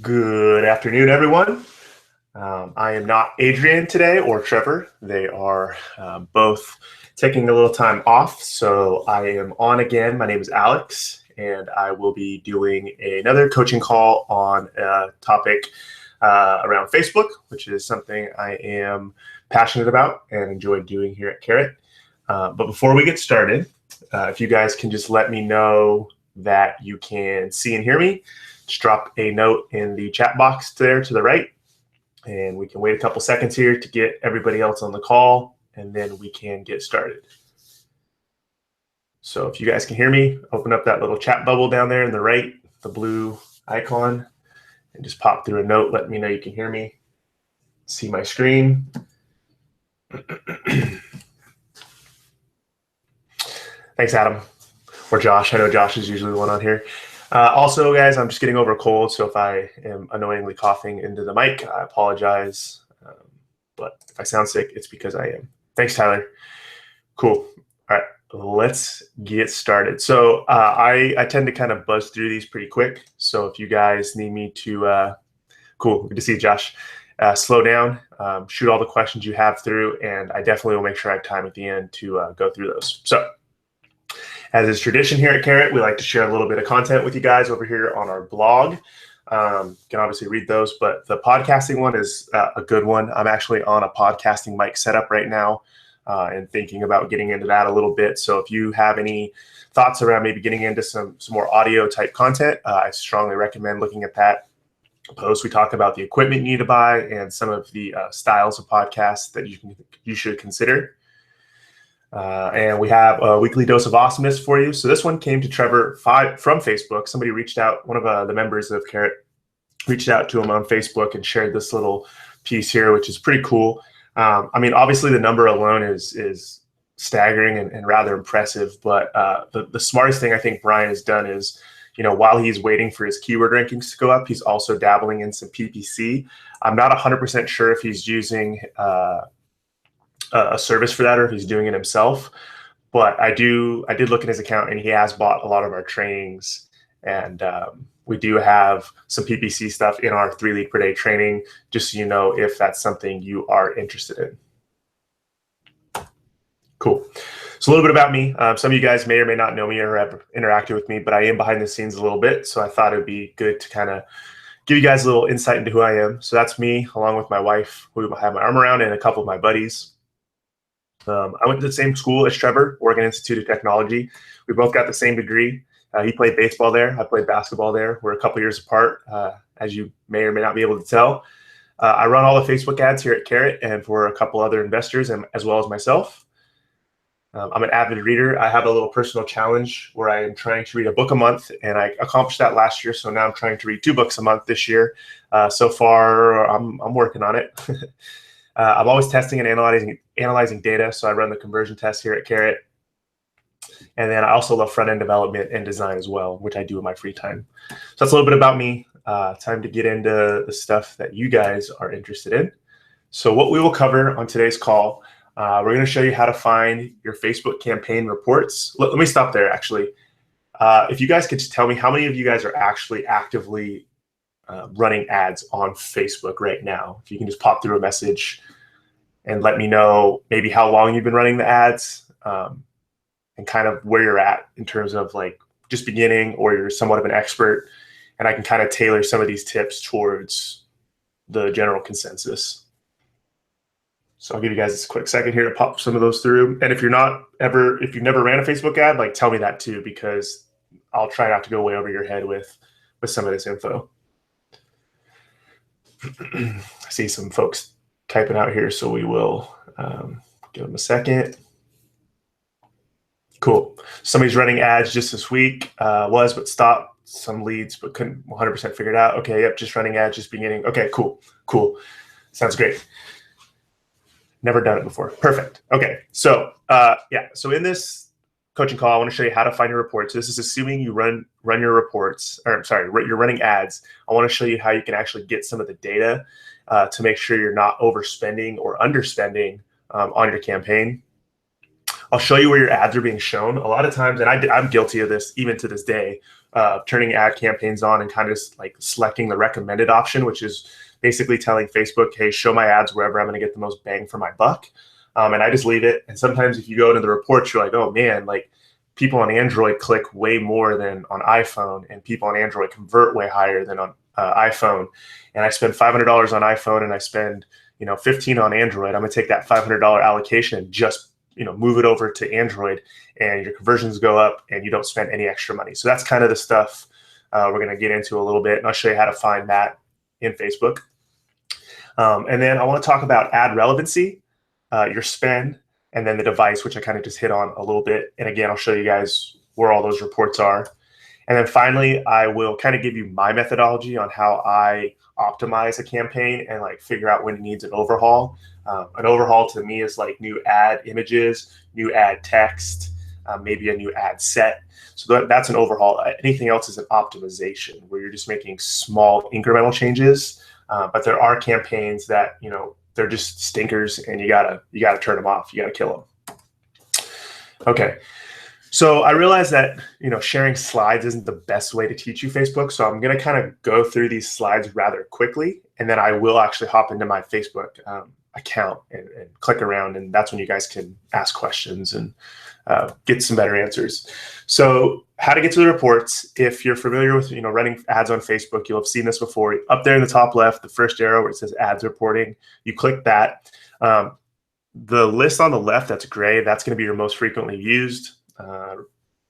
Good afternoon, everyone. I am not Adrian today or Trevor. They are both taking a little time off, so I am on again. My name is Alex, and I will be doing another coaching call on a topic around Facebook, which is something I am passionate about and enjoy doing here at Carrot. But before we get started, if you guys can just let me know that you can see and hear me, just drop a note in the chat box there to the right, and we can wait a couple seconds here to get everybody else on the call, and then we can get started. So if you guys can hear me, open up that little chat bubble down there in the right, the blue icon, and just pop through a note. Let me know you can hear me, see my screen. Thanks, Adam. Or Josh. I know Josh is usually the one on here. Also, guys, I'm just getting over a cold, so if I am annoyingly coughing into the mic, I apologize. But if I sound sick, it's because I am. Thanks, Tyler. Cool. All right, let's get started. So I tend to kind of buzz through these pretty quick. So if you guys need me to, cool, good to see you, Josh. Slow down, shoot all the questions you have through, and I definitely will make sure I have time at the end to go through those. So, as is tradition here at Carrot, we like to share a little bit of content with you guys over here on our blog. You can obviously read those, but the podcasting one is a good one. I'm actually on a podcasting mic setup right now and thinking about getting into that a little bit. So if you have any thoughts around maybe getting into some more audio type content, I strongly recommend looking at that post. We talk about the equipment you need to buy and some of the styles of podcasts that you should consider. And we have a weekly dose of awesomeness for you. So this one came to Trevor from Facebook. Somebody reached out, one of the members of Carrot reached out to him on Facebook and shared this little piece here, which is pretty cool. I mean, obviously the number alone is staggering and rather impressive, but the smartest thing I think Brian has done is, while he's waiting for his keyword rankings to go up, he's also dabbling in some PPC. I'm not 100% sure if he's using a service for that or if he's doing it himself, but I did look at his account and he has bought a lot of our trainings, and we do have some PPC stuff in our 3 lead per day training, just so you know if that's something you are interested in. Cool. So a little bit about me. Some of you guys may or may not know me or have interacted with me, but I am behind the scenes a little bit, so I thought it would be good to kind of give you guys a little insight into who I am. So that's me, along with my wife, who I have my arm around, and a couple of my buddies. I went to the same school as Trevor, Oregon Institute of Technology. We both got the same degree. He played baseball there. I played basketball there. We're a couple years apart, as you may or may not be able to tell. I run all the Facebook ads here at Carrot and for a couple other investors, and as well as myself. I'm an avid reader. I have a little personal challenge where I am trying to read a book a month, and I accomplished that last year. So now I'm trying to read 2 books a month this year. So far, I'm working on it. I'm always testing and analyzing data, so I run the conversion tests here at Carrot. And then I also love front-end development and design as well, which I do in my free time. So that's a little bit about me. Time to get into the stuff that you guys are interested in. So what we will cover on today's call, we're going to show you how to find your Facebook campaign reports. Let me stop there, actually. If you guys could just tell me how many of you guys are actually actively running ads on Facebook right now. If you can just pop through a message and let me know maybe how long you've been running the ads and kind of where you're at in terms of like just beginning or you're somewhat of an expert, and I can kind of tailor some of these tips towards the general consensus. So I'll give you guys this quick second here to pop some of those through. And if you've never ran a Facebook ad, like tell me that too, because I'll try not to go way over your head with some of this info. I see some folks typing out here, so we will give them a second. Cool. Somebody's running ads just this week, but stopped some leads, but couldn't 100% figure it out. Okay, yep, just running ads, just beginning. Okay, cool. Sounds great. Never done it before. Perfect. Okay, so so in this coaching call, I want to show you how to find your reports. This is assuming you run your reports, you're running ads. I want to show you how you can actually get some of the data to make sure you're not overspending or underspending on your campaign. I'll show you where your ads are being shown. A lot of times, and I'm guilty of this even to this day, turning ad campaigns on and kind of just like selecting the recommended option, which is basically telling Facebook, hey, show my ads wherever I'm going to get the most bang for my buck. And I just leave it. And sometimes if you go into the reports, you're like, oh man, like people on Android click way more than on iPhone, and people on Android convert way higher than on iPhone. And I spend $500 on iPhone and I spend, 15 on Android. I'm gonna take that $500 allocation and just, move it over to Android, and your conversions go up and you don't spend any extra money. So that's kind of the stuff we're gonna get into a little bit, and I'll show you how to find that in Facebook. And then I want to talk about ad relevancy, your spend, and then the device, which I kind of just hit on a little bit. And again, I'll show you guys where all those reports are. And then finally, I will kind of give you my methodology on how I optimize a campaign and like figure out when it needs an overhaul. An overhaul to me is like new ad images, new ad text, maybe a new ad set. So that's an overhaul. Anything else is an optimization, where you're just making small incremental changes. But there are campaigns that, they're just stinkers, and you gotta turn them off. You gotta kill them. Okay. So I realize that, sharing slides isn't the best way to teach you Facebook. So I'm going to kind of go through these slides rather quickly, and then I will actually hop into my Facebook account and click around. And that's when you guys can ask questions and get some better answers. So how to get to the reports. If you're familiar with, running ads on Facebook, you'll have seen this before. Up there in the top left, the first arrow where it says ads reporting, you click that. The list on the left that's gray, that's going to be your most frequently used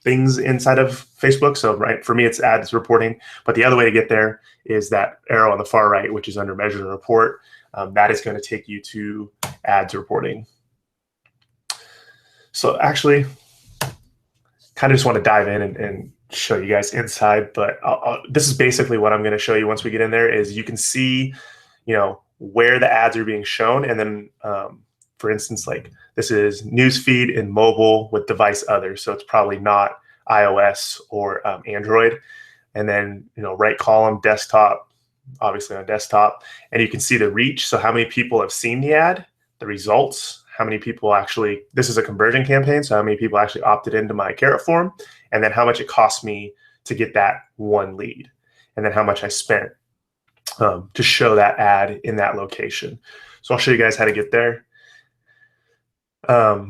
things inside of Facebook. So right, for me, it's ads reporting, but the other way to get there is that arrow on the far right, which is under measure and report. That is going to take you to ads reporting. So actually, kind of just want to dive in and show you guys inside, but this is basically what I'm going to show you once we get in there. Is you can see, where the ads are being shown, and then for instance, like this is newsfeed in mobile with device other. So it's probably not iOS or Android. And then, right column, desktop, obviously on desktop. And you can see the reach. So how many people have seen the ad, the results, how many people actually, this is a conversion campaign. So how many people actually opted into my carrot form, and then how much it cost me to get that one lead, and then how much I spent to show that ad in that location. So I'll show you guys how to get there. I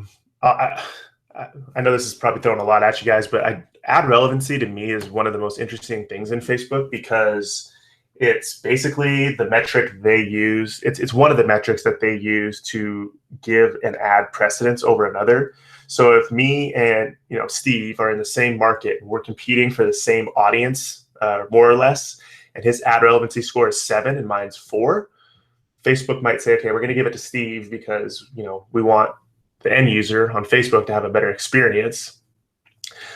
know this is probably throwing a lot at you guys, but ad relevancy to me is one of the most interesting things in Facebook, because it's basically the metric they use. It's one of the metrics that they use to give an ad precedence over another. So if me and Steve are in the same market, and we're competing for the same audience, more or less, and his ad relevancy score is 7 and mine's 4, Facebook might say, okay, we're going to give it to Steve because we want the end user on Facebook to have a better experience.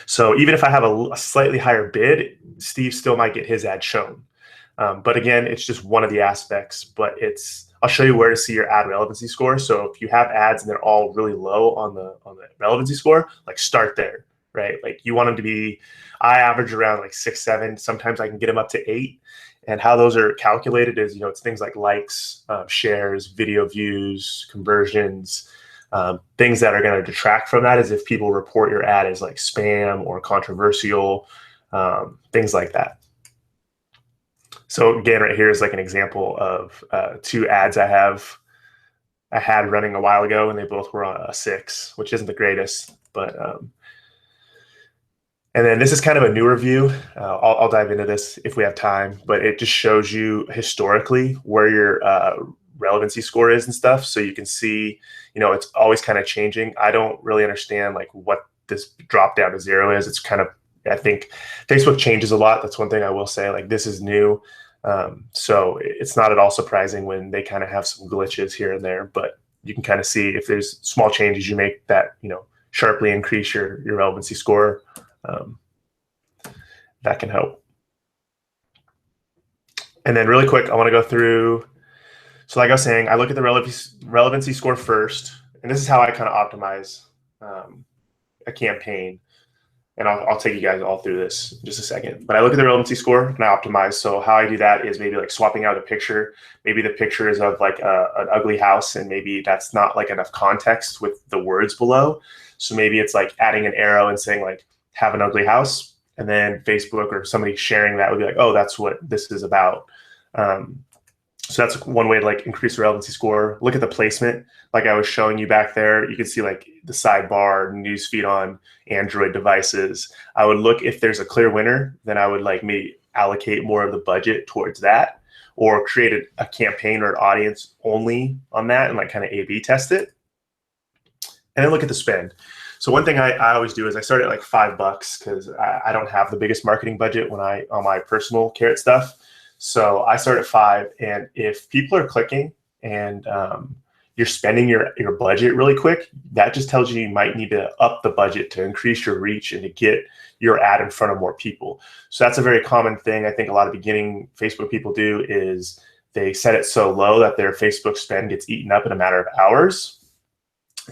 So even if I have a slightly higher bid, Steve still might get his ad shown. But again, it's just one of the aspects, but I'll show you where to see your ad relevancy score. So if you have ads and they're all really low on the relevancy score, like start there, right? Like you want them to be, I average around like 6, 7. Sometimes I can get them up to 8. And how those are calculated is, it's things like likes, shares, video views, conversions. Things that are going to detract from that is if people report your ad as like spam or controversial, things like that. So again, right here is like an example of 2 ads I had running a while ago, and they both were on a 6, which isn't the greatest, but and then this is kind of a newer view. I'll dive into this if we have time, but it just shows you historically where your relevancy score is and stuff. So you can see, it's always kind of changing. I don't really understand like what this drop down to 0 is. It's kind of, I think Facebook changes a lot. That's one thing I will say, like this is new. So it's not at all surprising when they kind of have some glitches here and there, but you can kind of see if there's small changes you make that, sharply increase your relevancy score. That can help. And then really quick, I want to go through. So like I was saying, I look at the relevancy score first, and this is how I kind of optimize a campaign. and I'll take you guys all through this in just a second. But I look at the relevancy score and I optimize. So how I do that is maybe like swapping out a picture. Maybe the picture is of like an ugly house, and maybe that's not like enough context with the words below. So maybe it's like adding an arrow and saying like, have an ugly house. And then Facebook or somebody sharing that would be like, oh, that's what this is about. So that's one way to like increase the relevancy score. Look at the placement. Like I was showing you back there, you can see like the sidebar, newsfeed on Android devices. I would look if there's a clear winner, then I would like maybe allocate more of the budget towards that, or create a campaign or an audience only on that and like kind of A/B test it. And then look at the spend. So one thing I always do is I start at like $5 because I don't have the biggest marketing budget on my personal Carrot stuff. So I start at 5, and if people are clicking and you're spending your budget really quick, that just tells you might need to up the budget to increase your reach and to get your ad in front of more people. So that's a very common thing I think a lot of beginning Facebook people do, is they set it so low that their Facebook spend gets eaten up in a matter of hours.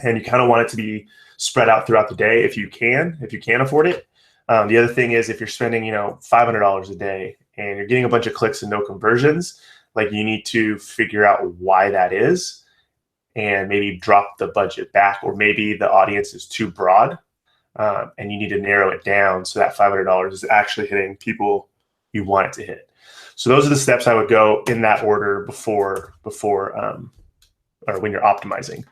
And you kind of want it to be spread out throughout the day if you can afford it. The other thing is if you're spending, $500 a day and you're getting a bunch of clicks and no conversions, like you need to figure out why that is and maybe drop the budget back, or maybe the audience is too broad and you need to narrow it down so that $500 is actually hitting people you want it to hit. So those are the steps I would go in that order before or when you're optimizing.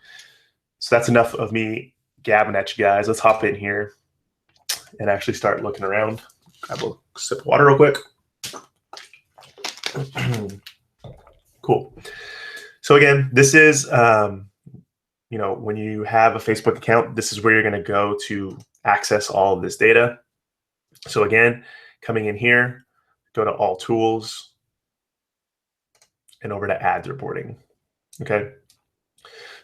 So that's enough of me gabbing at you guys. Let's hop in here and actually start looking around. Grab a sip of water real quick. Cool. So again, this is, when you have a Facebook account, this is where you're going to go to access all of this data. So again, coming in here, go to all tools and over to ads reporting. Okay.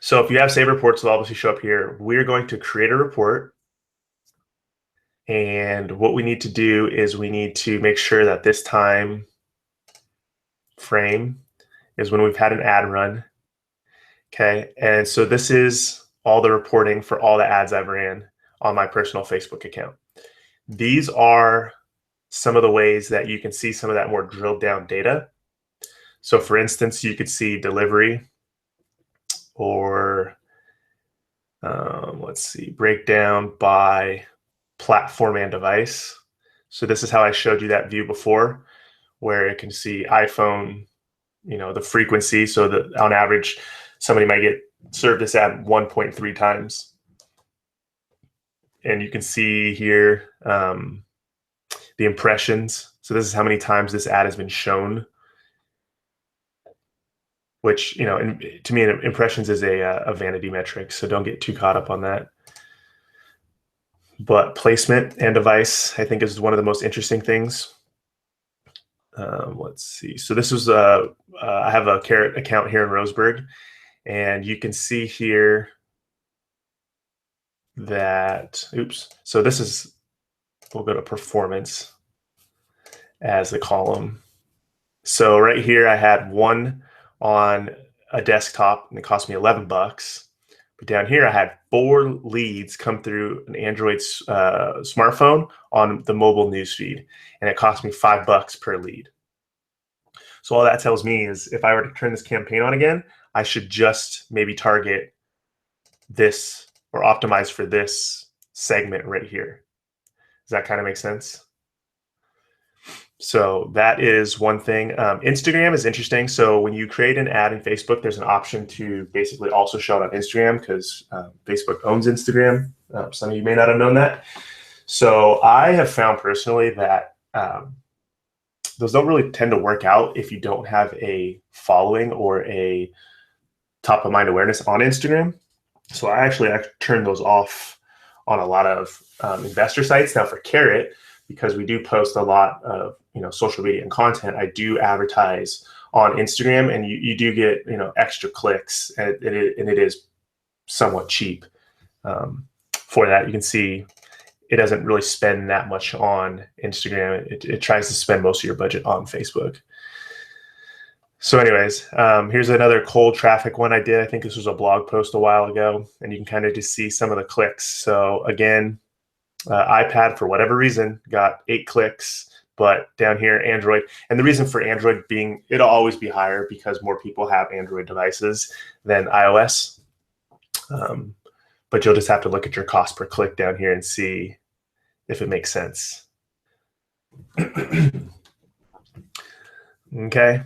So if you have save reports, they'll obviously show up here. We're going to create a report. And what we need to do is we need to make sure that this time frame is when we've had an ad run. Okay. And so this is all the reporting for all the ads I've ran on my personal Facebook account. These are some of the ways that you can see some of that more drilled down data. So for instance, you could see delivery, or let's see, breakdown by platform and device. So this is how I showed you that view before, where it can see iPhone, the frequency. So that on average, somebody might get served this ad 1.3 times. And you can see here the impressions. So this is how many times this ad has been shown, which, to me, impressions is a vanity metric. So don't get too caught up on that. But placement and device, I think, is one of the most interesting things. Let's see. So this was I have a Carrot account here in Roseburg, and you can see here that, so this is, we'll go to performance as the column. So right here, I had one on a desktop and it cost me $11. But down here, I had 4 leads come through an Android smartphone on the mobile newsfeed, and it cost me $5 per lead. So all that tells me is if I were to turn this campaign on again, I should just maybe target this or optimize for this segment right here. Does that kind of make sense? So that is one thing. Instagram is interesting. So when you create an ad in Facebook, there's an option to basically also show it on Instagram, because Facebook owns Instagram. Some of you may not have known that. So I have found personally that those don't really tend to work out if you don't have a following or a top of mind awareness on Instagram. So I actually turned those off on a lot of investor sites. Now for Carrot, because we do post a lot of social media and content, I do advertise on Instagram, and you do get extra clicks, and it is somewhat cheap for that. You can see it doesn't really spend that much on Instagram. It tries to spend most of your budget on Facebook. So anyways, here's another cold traffic one I did. I think this was a blog post a while ago, and you can kind of just see some of the clicks. So again, iPad, for whatever reason, got 8 clicks, but down here, Android. And the reason for Android being, it'll always be higher because more people have Android devices than iOS. But you'll just have to look at your cost per click down here and see if it makes sense. Okay.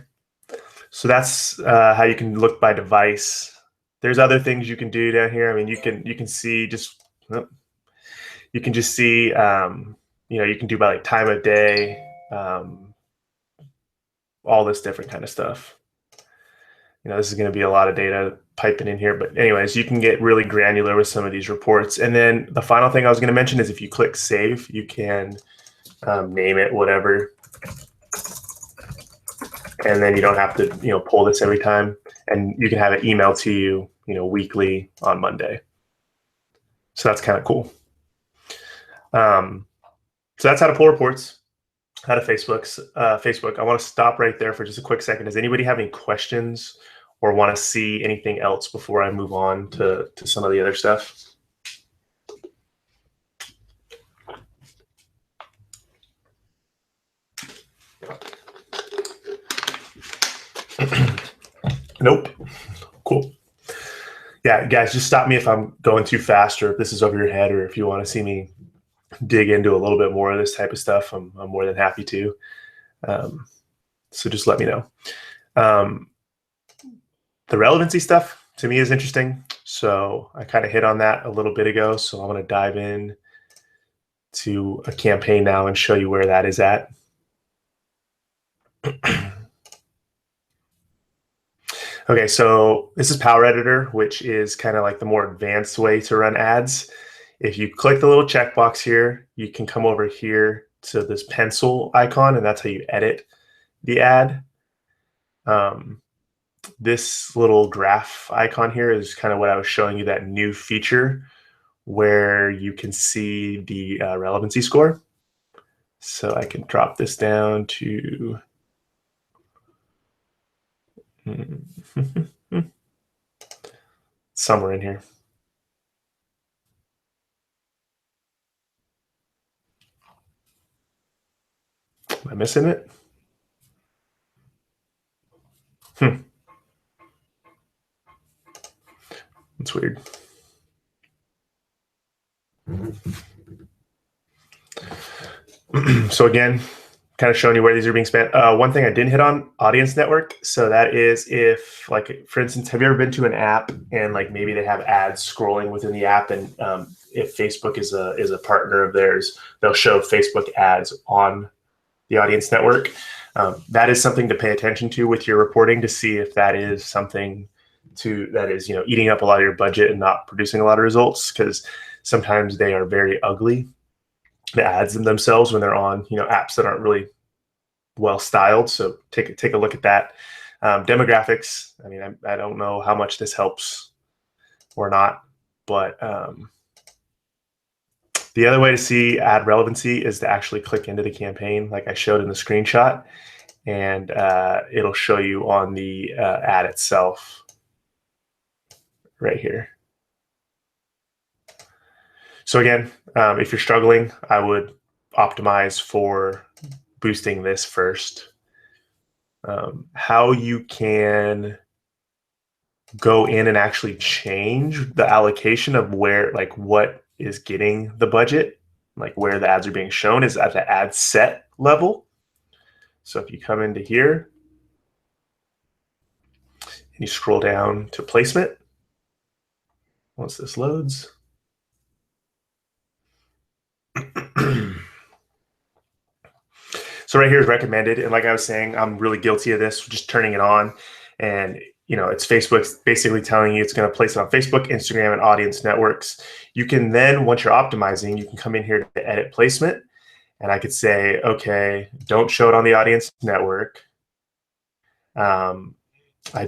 So that's how you can look by device. There's other things you can do down here. I mean, you can see just, you can just see, you can do by like time of day, all this different kind of stuff. This is going to be a lot of data piping in here, but anyways, you can get really granular with some of these reports. And then the final thing I was going to mention is if you click save, you can name it whatever. And then you don't have to, pull this every time, and you can have it emailed to you, weekly on Monday. So that's kind of cool. So that's how to pull reports out of Facebook. I want to stop right there for just a quick second. Does anybody have any questions or want to see anything else before I move on to some of the other stuff? Nope. Cool. Yeah, guys, just stop me if I'm going too fast or if this is over your head, or if you want to see me dig into a little bit more of this type of stuff. I'm more than happy to. So just let me know. The relevancy stuff to me is interesting. So I kind of hit on that a little bit ago. So I want to dive in to a campaign now and show you where that is at. Okay, so this is Power Editor, which is kind of like the more advanced way to run ads. If you click the little checkbox here, you can come over here to this pencil icon, and that's how you edit the ad. This little graph icon here is kind of what I was showing you, that new feature where you can see the relevancy score. So I can drop this down to somewhere in here. Am I missing it? That's weird. So again, kind of showing you where these are being spent. One thing I didn't hit on, audience network. So that is if, like, for instance, have you ever been to an app and like maybe they have ads scrolling within the app, and if Facebook is a partner of theirs, they'll show Facebook ads on the audience network. That is something to pay attention to with your reporting to see if that is something that is eating up a lot of your budget and not producing a lot of results, because sometimes they are very ugly, the ads themselves, when they're on apps that aren't really well styled. So take a look at that. Demographics, I mean, I don't know how much this helps or not, but the other way to see ad relevancy is to actually click into the campaign like I showed in the screenshot, and it'll show you on the ad itself right here. So again, if you're struggling, I would optimize for boosting this first. How you can go in and actually change the allocation of where, like, what is getting the budget, like where the ads are being shown, is at the ad set level. So if you come into here and you scroll down to placement, once this loads, so right here is recommended. And like I was saying, I'm really guilty of this, just turning it on. And it's Facebook's basically telling you it's going to place it on Facebook, Instagram, and audience networks. You can then, once you're optimizing, you can come in here to edit placement. And I could say, okay, don't show it on the audience network. I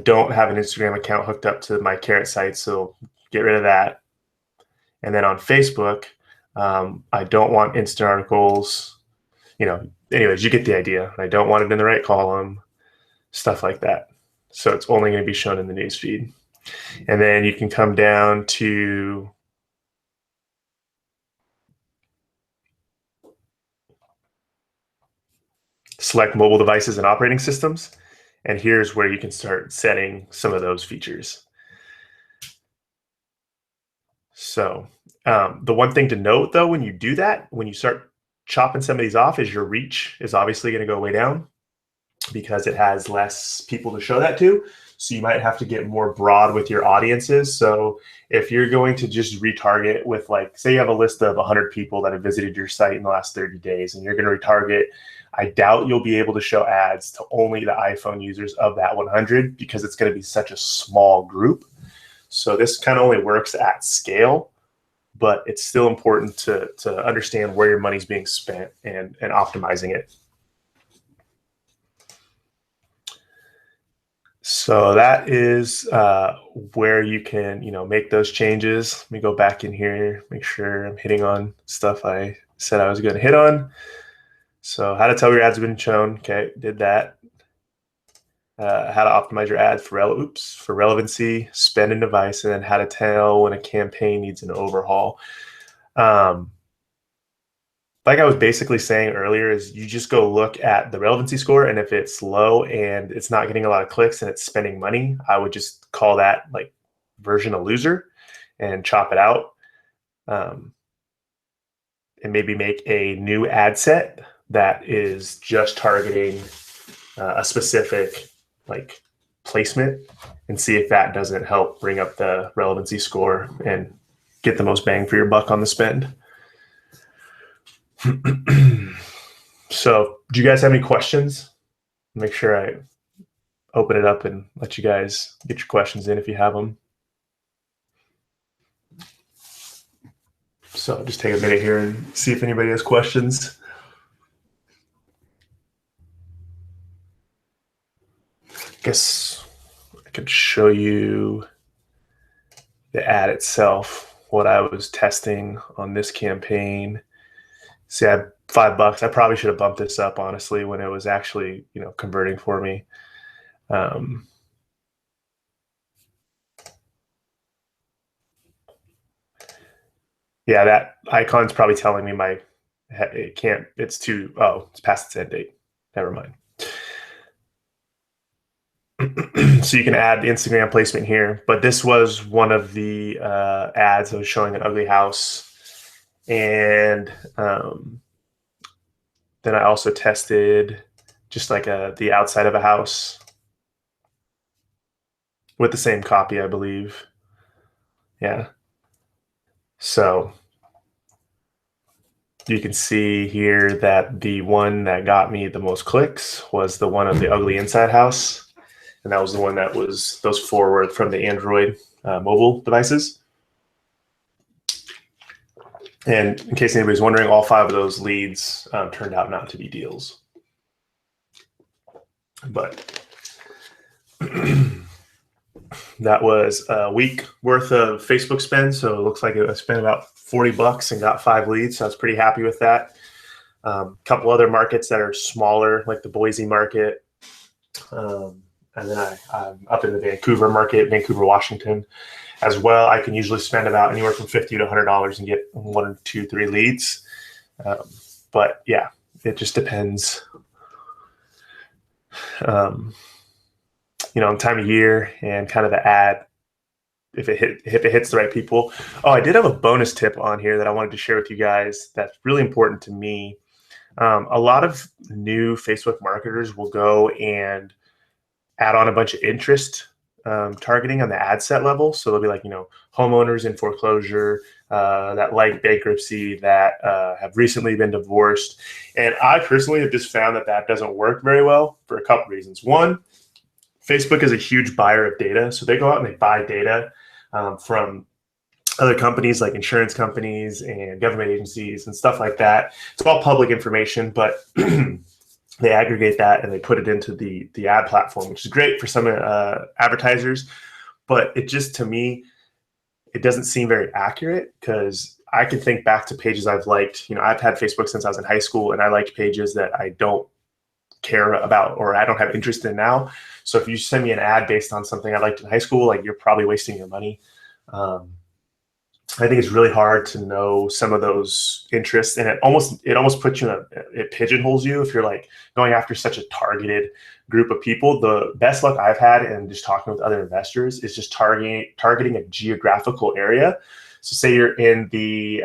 don't have an Instagram account hooked up to my Carrot site, so get rid of that. And then on Facebook, I don't want instant articles. Anyways, you get the idea. I don't want it in the right column, stuff like that. So it's only going to be shown in the news feed. And then you can come down to select mobile devices and operating systems. And here's where you can start setting some of those features. So the one thing to note, though, when you do that, when you start chopping some of these off, is your reach is obviously going to go way down because it has less people to show that to. So you might have to get more broad with your audiences. So if you're going to just retarget with, like, say you have a list of 100 people that have visited your site in the last 30 days and you're going to retarget, I doubt you'll be able to show ads to only the iPhone users of that 100 because it's going to be such a small group. So this kind of only works at scale, but it's still important to understand where your money's being spent and optimizing it. So that is where you can, make those changes. Let me go back in here, make sure I'm hitting on stuff I said I was going to hit on. So how to tell your ads have been shown. Okay, did that. How to optimize your ads for relevancy, spend and device, and then how to tell when a campaign needs an overhaul. Like I was basically saying earlier, is you just go look at the relevancy score, and if it's low and it's not getting a lot of clicks and it's spending money, I would just call that like version a loser and chop it out. And maybe make a new ad set that is just targeting a specific like placement and see if that doesn't help bring up the relevancy score and get the most bang for your buck on the spend. So do you guys have any questions? Make sure I open it up and let you guys get your questions in if you have them. So just take a minute here and see if anybody has questions. I guess I could show you the ad itself, what I was testing on this campaign. See, I had $5. I probably should have bumped this up, honestly, when it was actually, converting for me. Yeah, that icon's probably telling me it's past its end date. Never mind. So you can add the Instagram placement here, but this was one of the ads that was showing an ugly house. And then I also tested just like the outside of a house with the same copy, I believe. Yeah. So you can see here that the one that got me the most clicks was the one of the ugly inside house. And that was the one that was, those four were from the Android mobile devices. And in case anybody's wondering, all 5 of those leads turned out not to be deals. But that was a week worth of Facebook spend. So it looks like I spent about $40 and got 5 leads. So I was pretty happy with that. A couple other markets that are smaller, like the Boise market. And then I'm up in the Vancouver market, Vancouver, Washington as well. I can usually spend about anywhere from $50 to $100 and get 1, 2, 3 leads. But yeah, it just depends. Time of year and kind of the ad, if it hits the right people. Oh, I did have a bonus tip on here that I wanted to share with you guys that's really important to me. A lot of new Facebook marketers will go and add on a bunch of interest targeting on the ad set level. So they'll be like, homeowners in foreclosure, that like bankruptcy, that have recently been divorced. And I personally have just found that doesn't work very well for a couple reasons. One, Facebook is a huge buyer of data. So they go out and they buy data from other companies like insurance companies and government agencies and stuff like that. It's all public information, but they aggregate that and they put it into the ad platform, which is great for some advertisers. But it just, to me, it doesn't seem very accurate because I can think back to pages I've liked. I've had Facebook since I was in high school, and I liked pages that I don't care about or I don't have interest in now. So if you send me an ad based on something I liked in high school, like, you're probably wasting your money. I think it's really hard to know some of those interests, and it almost puts you in it pigeonholes you if you're like going after such a targeted group of people. The best luck I've had in just talking with other investors is just targeting a geographical area. So say you're in the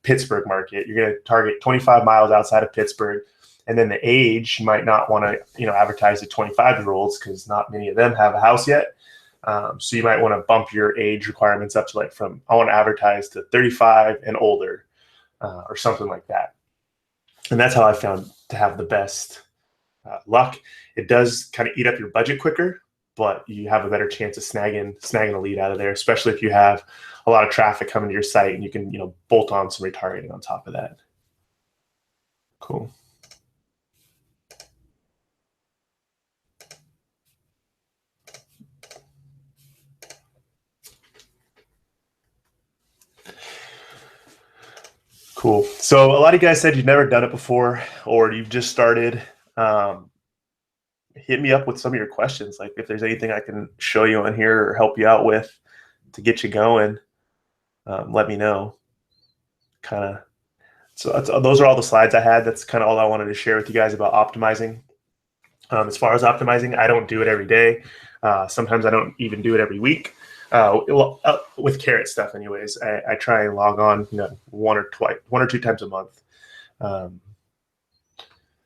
Pittsburgh market, you're going to target 25 miles outside of Pittsburgh, and then the age, you might not want to advertise to 25-year-olds because not many of them have a house yet. So you might want to bump your age requirements up to like I want to advertise to 35 and older, or something like that. And that's how I found to have the best luck. It does kind of eat up your budget quicker, but you have a better chance of snagging a lead out of there, especially if you have a lot of traffic coming to your site and you can bolt on some retargeting on top of that. Cool. Cool. So a lot of you guys said you've never done it before or you've just started. Hit me up with some of your questions. Like if there's anything I can show you on here or help you out with to get you going, let me know. So those are all the slides I had. That's kind of all I wanted to share with you guys about optimizing. As far as optimizing, I don't do it every day. Sometimes I don't even do it every week. With Carrot stuff anyways, I try and log on one or two times a month,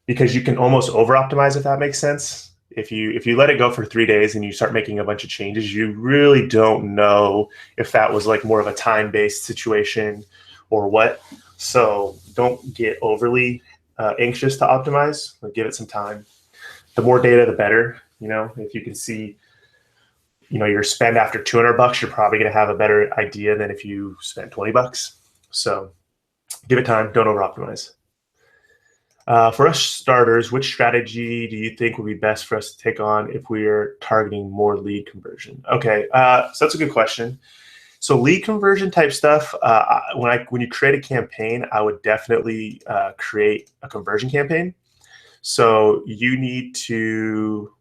because you can almost over optimize, if that makes sense. If you let it go for 3 days and you start making a bunch of changes, you really don't know if that was like more of a time-based situation or what. So don't get overly anxious to optimize. Give it some time. The more data, the better. If you can see your spend after $200, you're probably going to have a better idea than if you spent $20. So give it time. Don't over optimize. For us starters, which strategy do you think would be best for us to take on if we are targeting more lead conversion? Okay, so that's a good question. So lead conversion type stuff, when you create a campaign, I would definitely create a conversion campaign. So you need to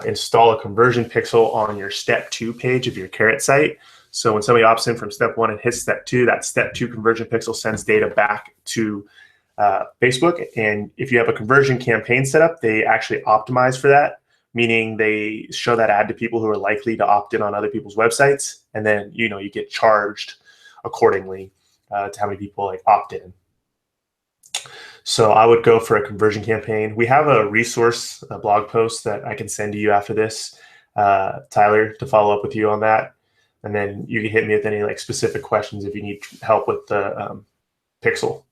install a conversion pixel on your step 2 page of your Carrot site. So when somebody opts in from step 1 and hits step 2, that step 2 conversion pixel sends data back to Facebook. And if you have a conversion campaign set up, they actually optimize for that, meaning they show that ad to people who are likely to opt in on other people's websites. And then, you get charged accordingly to how many people opt in. So I would go for a conversion campaign. We have a resource, a blog post that I can send to you after this, Tyler, to follow up with you on that. And then you can hit me with any specific questions if you need help with the pixel.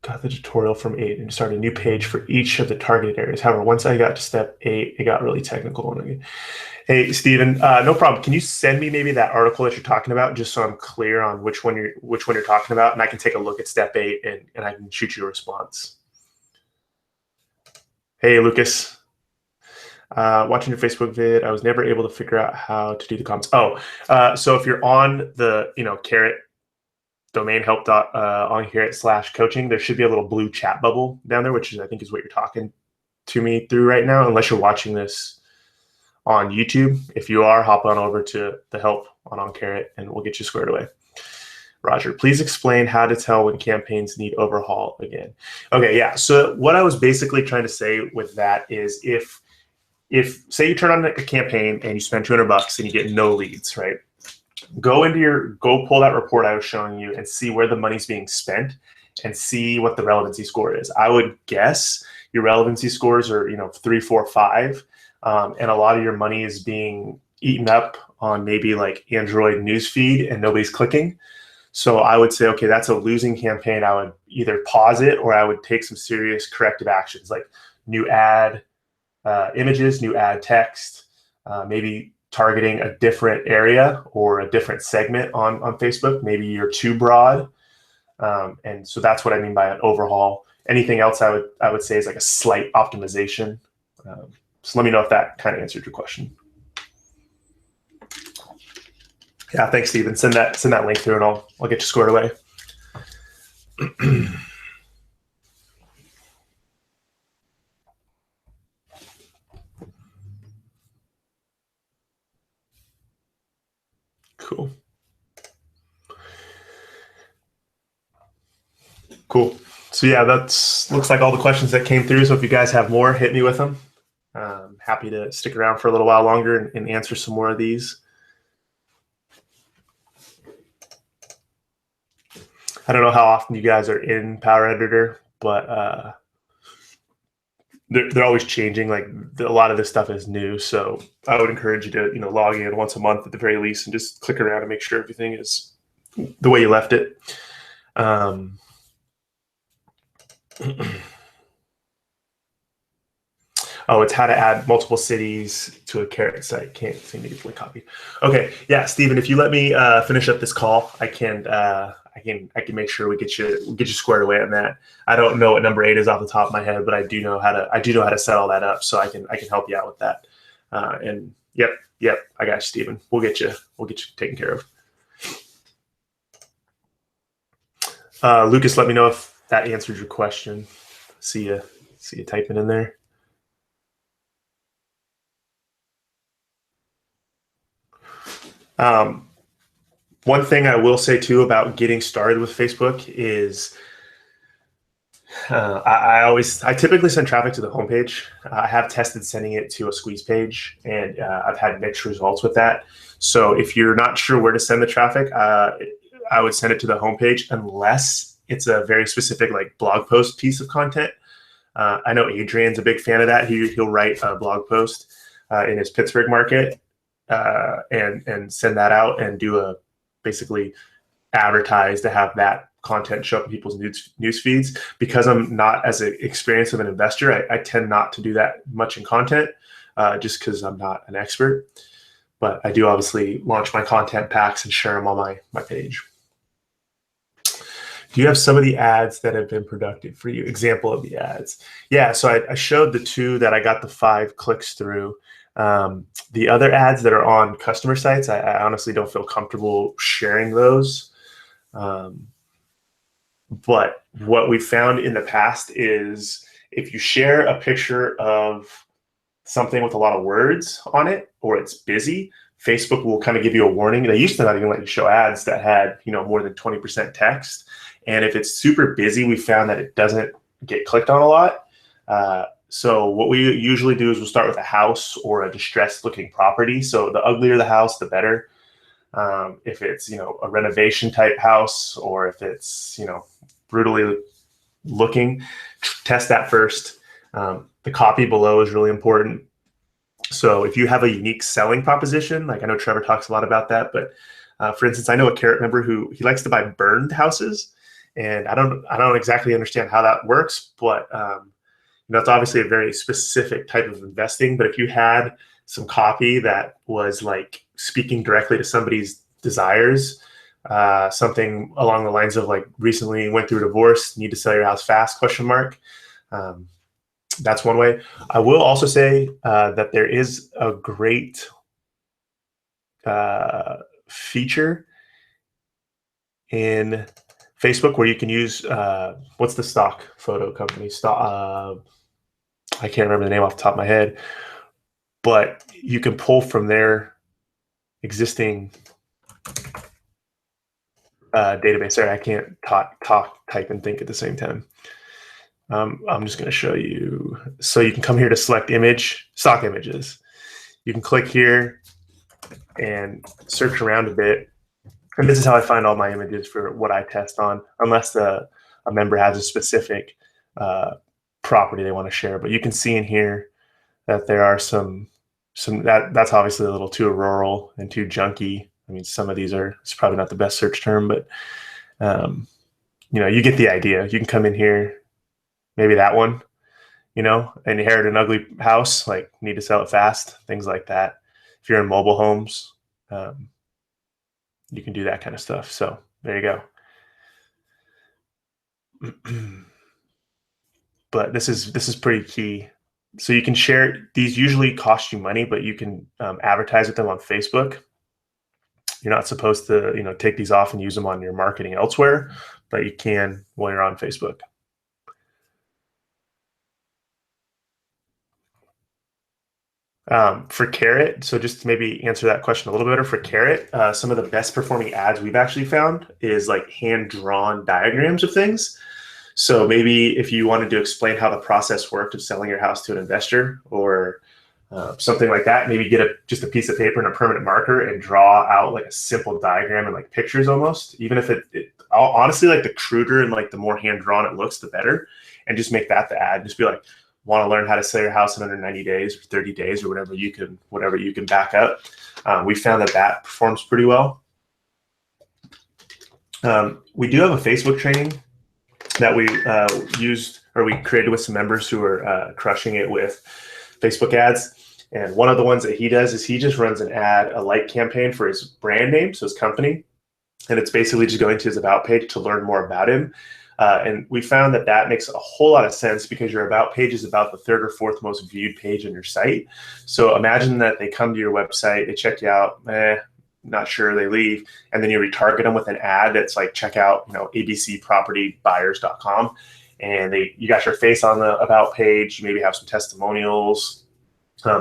Got the tutorial from 8 and started a new page for each of the targeted areas. However, once I got to step 8, it got really technical. Hey, Steven, no problem. Can you send me maybe that article that you're talking about, just so I'm clear on which one you're talking about, and I can take a look at step 8 and I can shoot you a response. Hey, Lucas. Watching your Facebook vid, I was never able to figure out how to do the comments. So if you're on the Carrot domain help on Carrot/coaching, there should be a little blue chat bubble down there, which I think is what you're talking to me through right now, unless you're watching this on YouTube. If you are, hop on over to the help on Carrot and we'll get you squared away. Roger, please explain how to tell when campaigns need overhaul again. Okay, yeah. So what I was basically trying to say with that is if say you turn on a campaign and you spend $200 and you get no leads, right? Go pull that report I was showing you and see where the money's being spent and see what the relevancy score is. I would guess your relevancy scores are 3, 4, 5, and a lot of your money is being eaten up on maybe Android newsfeed and nobody's clicking. So I would say, okay, that's a losing campaign. I would either pause it or I would take some serious corrective actions, like new ad images, new ad text, maybe targeting a different area or a different segment on Facebook. Maybe you're too broad. And so that's what I mean by an overhaul. Anything else I would say is a slight optimization. So let me know if that kind of answered your question. Yeah, thanks, Steven. Send that link through and I'll get you squared away. Cool. Cool. So yeah, that's looks like all the questions that came through. So if you guys have more, hit me with them. Happy to stick around for a little while longer and answer some more of these. I don't know how often you guys are in Power Editor, but they're always changing. Like a lot of this stuff is new, so I would encourage you to log in once a month at the very least and just click around and make sure everything is the way you left it. Oh, it's how to add multiple cities to a Carrot site. Can't seem to get the copy. Okay, yeah, Stephen, if you let me finish up this call, I can make sure we get you squared away on that. I don't know what number 8 is off the top of my head, but I do know how to set all that up, so I can help you out with that. And yep, I got you, Stephen. We'll get you taken care of. Lucas, let me know if that answered your question. See you typing in there. One thing I will say too about getting started with Facebook is I typically send traffic to the homepage. I have tested sending it to a squeeze page, and I've had mixed results with that. So if you're not sure where to send the traffic, I would send it to the homepage unless it's a very specific like blog post piece of content. I know Adrian's a big fan of that. He'll write a blog post in his Pittsburgh market and send that out and do basically advertise to have that content show up in people's news feeds. Because I'm not as experienced of an investor, I tend not to do that much in content just because I'm not an expert. But I do obviously launch my content packs and share them on my page. Do you have some of the ads that have been productive for you? Example of the ads. Yeah, so I showed the 2 that I got the 5 clicks through. The other ads that are on customer sites, I honestly don't feel comfortable sharing those. But what we found in the past is if you share a picture of something with a lot of words on it, or it's busy, Facebook will kind of give you a warning. They used to not even let you show ads that had more than 20% text. And if it's super busy, we found that it doesn't get clicked on a lot. So what we usually do is we'll start with a house or a distressed looking property. So the uglier the house, the better. If it's, a renovation type house, or if it's, brutally looking, test that first. The copy below is really important. So if you have a unique selling proposition, like I know Trevor talks a lot about that, but for instance, I know a Carrot member who he likes to buy burned houses, and I don't exactly understand how that works, but it's obviously a very specific type of investing. But if you had some copy that was like speaking directly to somebody's desires, something along the lines of like recently went through a divorce, need to sell your house fast, ? That's one way. I will also say that there is a great feature in Facebook where you can use what's the stock photo company? I can't remember the name off the top of my head, but you can pull from their existing database. Sorry, I can't type and think at the same time. I'm just going to show you. So you can come here to select stock images. You can click here and search around a bit. And this is how I find all my images for what I test on, unless a member has a specific property they want to share. But you can see in here that there are some that's obviously a little too rural and too junky. I mean, some of these it's probably not the best search term, but you get the idea. You can come in here, maybe that one, inherit an ugly house, like need to sell it fast, things like that. If you're in mobile homes, you can do that kind of stuff. So there you go. But this is pretty key. So you can share these. Usually cost you money, but you can advertise with them on Facebook. You're not supposed to take these off and use them on your marketing elsewhere, but you can while you're on Facebook. For Carrot, so just to maybe answer that question a little bit better, for Carrot, some of the best performing ads we've actually found is like hand-drawn diagrams of things. So maybe if you wanted to explain how the process worked of selling your house to an investor or something like that, maybe get just a piece of paper and a permanent marker and draw out like a simple diagram and like pictures almost, even if honestly, like the cruder and like the more hand-drawn it looks, the better. And just make that the ad. Just be like, want to learn how to sell your house in under 90 days or 30 days or whatever you can back up. We found that performs pretty well. We do have a Facebook training that we we created with some members who are crushing it with Facebook ads. And one of the ones that he does is he just runs a like campaign for his brand name, so his company. And it's basically just going to his about page to learn more about him. And we found that makes a whole lot of sense because your about page is about the third or fourth most viewed page on your site. So imagine that they come to your website, they check you out, not sure, they leave, and then you retarget them with an ad that's like, check out, abcpropertybuyers.com, and you got your face on the about page. You maybe have some testimonials,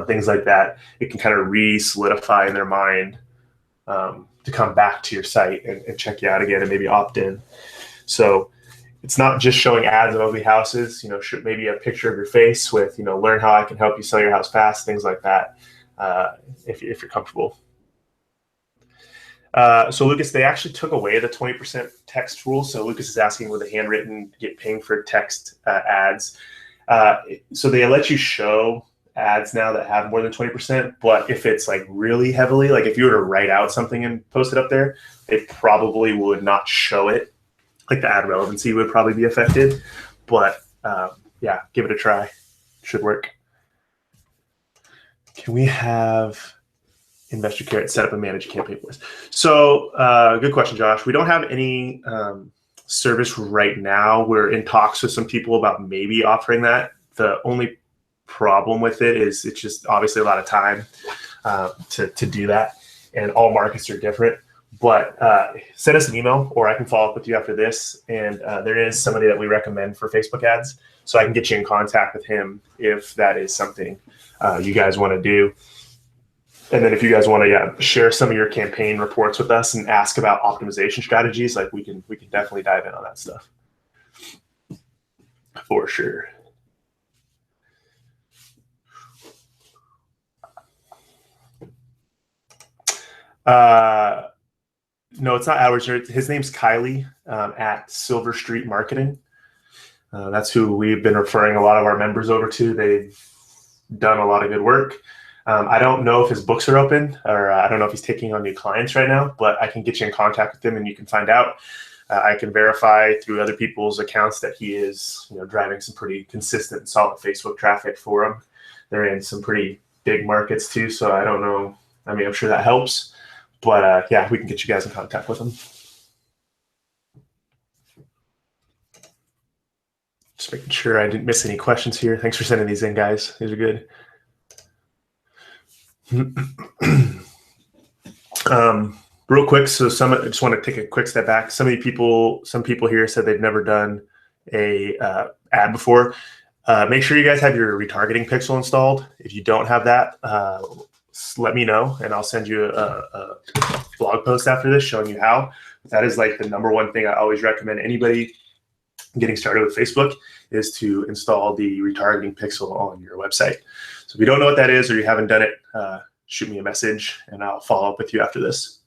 things like that. It can kind of re-solidify in their mind to come back to your site and check you out again and maybe opt in. So it's not just showing ads of ugly houses, maybe a picture of your face with, learn how I can help you sell your house fast, things like that, if you're comfortable. So Lucas, they actually took away the 20% text rule. So Lucas is asking, will the handwritten get pinged for text ads? So they let you show ads now that have more than 20%, but if it's like really heavily, like if you were to write out something and post it up there, they probably would not show it. Like the ad relevancy would probably be affected, but yeah, give it a try. Should work. Can we have InvestorCarrot set up and manage a campaign for us? So good question, Josh. We don't have any service right now. We're in talks with some people about maybe offering that. The only problem with it is it's just obviously a lot of time to do that, and all markets are different. But send us an email, or I can follow up with you after this. And there is somebody that we recommend for Facebook ads, so I can get you in contact with him if that is something you guys want to do. And then if you guys want to share some of your campaign reports with us and ask about optimization strategies, like we can definitely dive in on that stuff for sure. No, it's not Edward. His name's Kylie at Silver Street Marketing. That's who we've been referring a lot of our members over to. They've done a lot of good work. I don't know if his books are open, or I don't know if he's taking on new clients right now, but I can get you in contact with him and you can find out. I can verify through other people's accounts that he is driving some pretty consistent and solid Facebook traffic for them. They're in some pretty big markets too, so I don't know. I mean, I'm sure that helps. But yeah, we can get you guys in contact with them. Just making sure I didn't miss any questions here. Thanks for sending these in, guys. These are good. Real quick, so I just want to take a quick step back. Some people here said they've never done a ad before. Make sure you guys have your retargeting pixel installed. If you don't have that, let me know, and I'll send you a blog post after this showing you how. That is like the #1 thing I always recommend anybody getting started with Facebook is to install the retargeting pixel on your website. So if you don't know what that is or you haven't done it, shoot me a message and I'll follow up with you after this.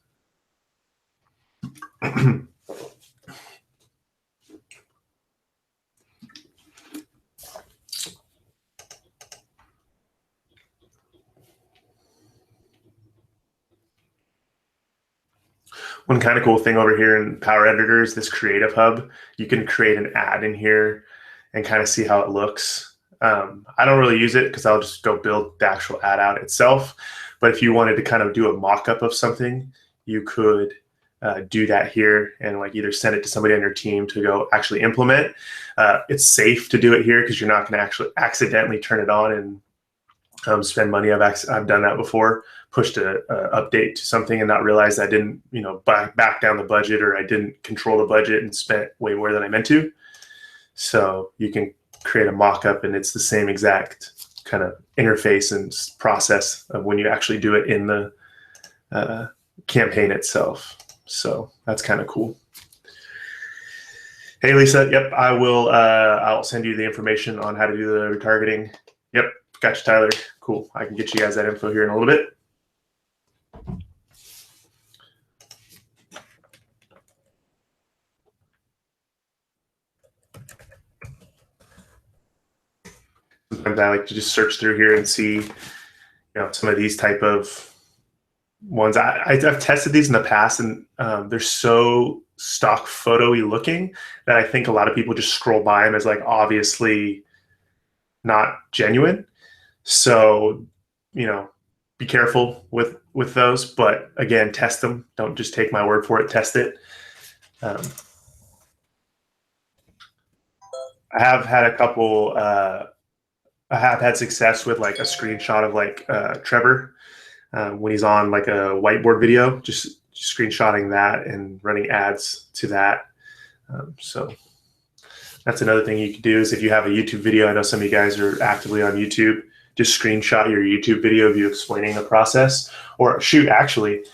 One kind of cool thing over here in Power Editor is this Creative Hub. You can create an ad in here and kind of see how it looks. I don't really use it because I'll just go build the actual ad out itself. But if you wanted to kind of do a mock-up of something, you could do that here and like either send it to somebody on your team to go actually implement. It's safe to do it here because you're not going to actually accidentally turn it on and spend money. I've done that before, pushed a update to something and not realized I didn't, back down the budget, or I didn't control the budget and spent way more than I meant to. So you can create a mock-up and it's the same exact kind of interface and process of when you actually do it in the campaign itself. So that's kind of cool. Hey, Lisa. Yep, I will. I'll send you the information on how to do the retargeting. Yep, gotcha, Tyler. Cool. I can get you guys that info here in a little bit. Sometimes I like to just search through here and see, some of these type of ones. I've tested these in the past, and they're so stock photo-y looking that I think a lot of people just scroll by them as like obviously not genuine. So, be careful with those. But again, test them. Don't just take my word for it. Test it. I have had a couple. I have had success with like a screenshot of like Trevor when he's on like a whiteboard video, just screenshotting that and running ads to that. So that's another thing you can do is if you have a YouTube video, I know some of you guys are actively on YouTube, just screenshot your YouTube video of you explaining the process, or shoot, actually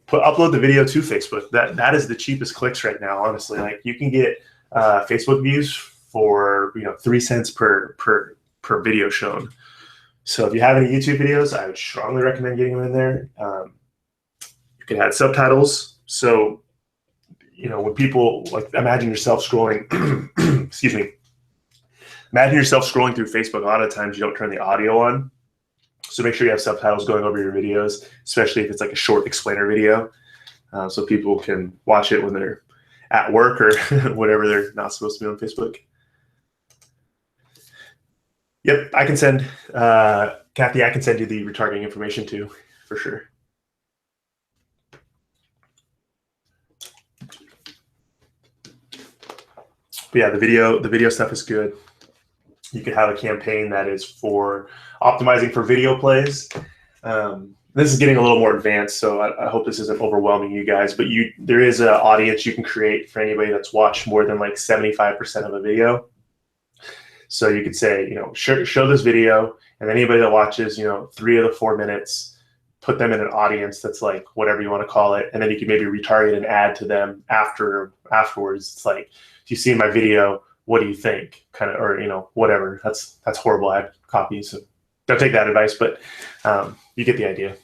upload the video to Facebook. That is the cheapest clicks right now, honestly. Like you can get Facebook views for 3 cents per video shown. So if you have any YouTube videos, I would strongly recommend getting them in there. You can add subtitles. So, when people like imagine yourself scrolling, excuse me, imagine yourself scrolling through Facebook. A lot of times you don't turn the audio on. So make sure you have subtitles going over your videos, especially if it's like a short explainer video. So people can watch it when they're at work or whatever they're not supposed to be on Facebook. Yep, I can send, Kathy, I can send you the retargeting information too, for sure. But yeah, the video stuff is good. You could have a campaign that is for optimizing for video plays. This is getting a little more advanced, so I hope this isn't overwhelming you guys, but there is an audience you can create for anybody that's watched more than like 75% of a video. So you could say, show this video, and anybody that watches, 3 of the 4 minutes, put them in an audience that's like whatever you want to call it, and then you can maybe retarget and add to them afterwards. It's like, if you see my video, what do you think? Kind of, or whatever. That's horrible ad copy, so don't take that advice, but you get the idea.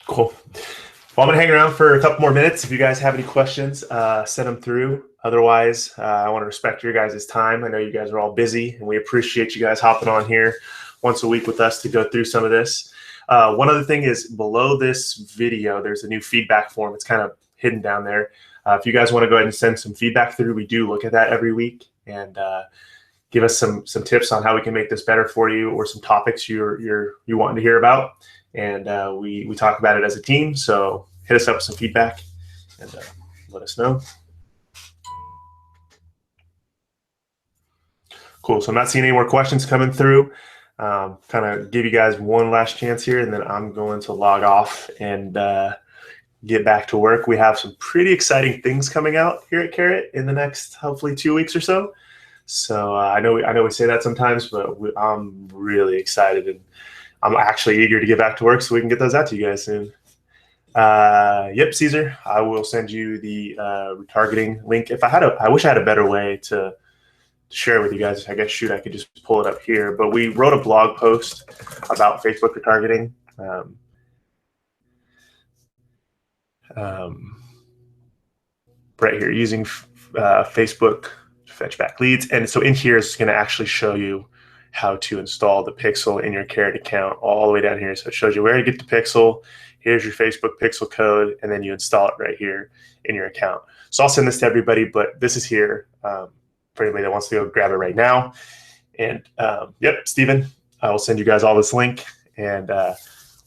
Cool. Well, I'm going to hang around for a couple more minutes. If you guys have any questions, send them through. Otherwise, I want to respect your guys' time. I know you guys are all busy, and we appreciate you guys hopping on here once a week with us to go through some of this. One other thing is below this video, there's a new feedback form. It's kind of hidden down there. If you guys want to go ahead and send some feedback through, we do look at that every week and give us some tips on how we can make this better for you, or some topics you're wanting to hear about. And we talk about it as a team. So hit us up with some feedback and let us know. Cool. So I'm not seeing any more questions coming through. Kind of give you guys one last chance here, and then I'm going to log off and get back to work. We have some pretty exciting things coming out here at Carrot in the next, hopefully, 2 weeks or so. So I know we say that sometimes, but I'm really excited, and I'm actually eager to get back to work so we can get those out to you guys soon. Yep, Caesar, I will send you the retargeting link. I wish I had a better way to share with you guys. I guess, I could just pull it up here. But we wrote a blog post about Facebook retargeting. Right here, using Facebook to fetch back leads. And so in here is going to actually show you how to install the pixel in your Carrot account all the way down here. So it shows you where to get the pixel. Here's your Facebook pixel code, and then you install it right here in your account. So I'll send this to everybody, but this is here for anybody that wants to go grab it right now. And yep, Steven, I will send you guys all this link. And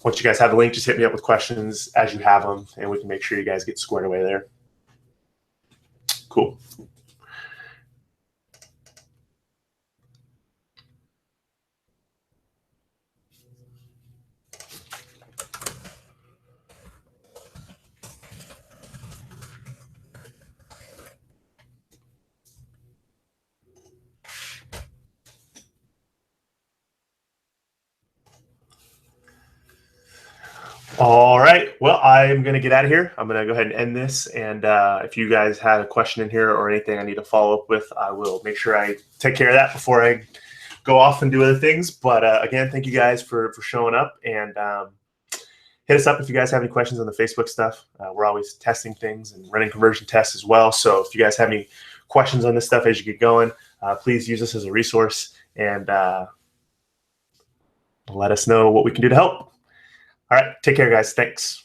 once you guys have the link, just hit me up with questions as you have them, and we can make sure you guys get squared away there. Cool. All right. Well, I'm going to get out of here. I'm going to go ahead and end this. And if you guys had a question in here or anything I need to follow up with, I will make sure I take care of that before I go off and do other things. But again, thank you guys for showing up, and hit us up if you guys have any questions on the Facebook stuff. We're always testing things and running conversion tests as well. So if you guys have any questions on this stuff as you get going, please use us as a resource, and let us know what we can do to help. All right. Take care, guys. Thanks.